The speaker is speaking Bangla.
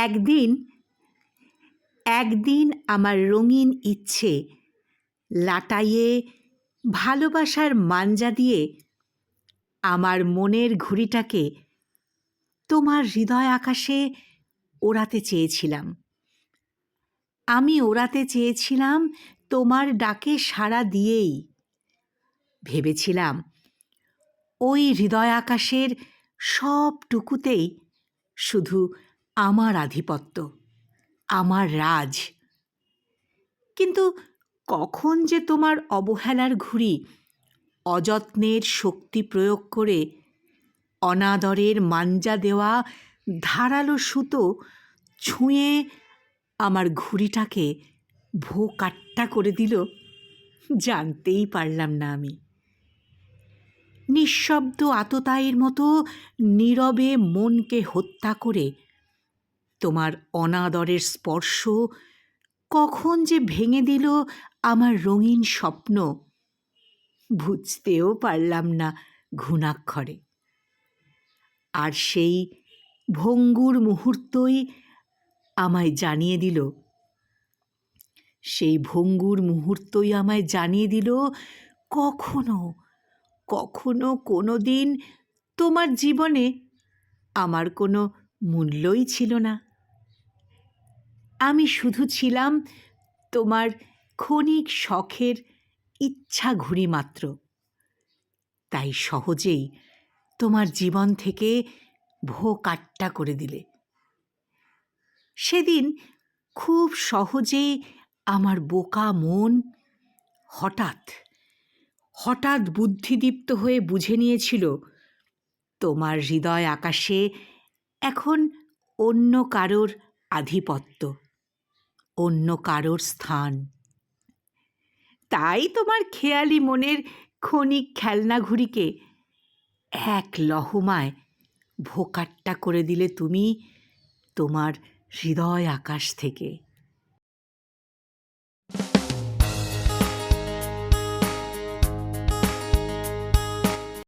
একদিন একদিন আমার রঙিন ইচ্ছে লাটাইয়ে ভালোবাসার মাঞ্জা দিয়ে আমার মনের ঘুড়িটাকে তোমার হৃদয় আকাশে ওড়াতে চেয়েছিলাম। আমি ওড়াতে চেয়েছিলাম তোমার ডাকে সাড়া দিয়েই। ভেবেছিলাম ওই হৃদয় আকাশের সবটুকুতেই শুধু আমার আধিপত্য, আমার রাজ। কিন্তু কখন যে তোমার অবহেলার ঘুড়ি অযত্নের শক্তি প্রয়োগ করে অনাদরের মাঞ্জা দেওয়া ধারালো সুতো ছুঁয়ে আমার ঘুড়িটাকে ভোকাট্টা করে দিল, জানতেই পারলাম না আমি। নিঃশব্দ আততায়ীর মতো নীরবে মনকে হত্যা করে তোমার অনাদরের স্পর্শ কখন যে ভেঙে দিল আমার রঙিন স্বপ্ন, বুঝতেও পারলাম না ঘুণাক্ষরে। আর সেই ভঙ্গুর মুহূর্তই আমায় জানিয়ে দিল কখনো কখনো কোনো দিন তোমার জীবনে আমার কোনো মূল্যই ছিল না। আমি শুধু ছিলাম তোমার ক্ষণিক শখের ইচ্ছা ঘুড়ি মাত্র। তাই সহজেই তোমার জীবন থেকে ভোকাট্টা করে দিলে। সেদিন খুব সহজেই আমার বোকা মন হঠাৎ বুদ্ধিদীপ্ত হয়ে বুঝে নিয়েছিল তোমার হৃদয় আকাশে এখন অন্য কারোর আধিপত্য, অন্য কারোর স্থান। তাই তোমার খেয়ালি মনের ক্ষণিক খেলনা ঘুড়িকে এক লহমায় ভোকাট্টা করে দিলে তুমি তোমার হৃদয় আকাশ থেকে।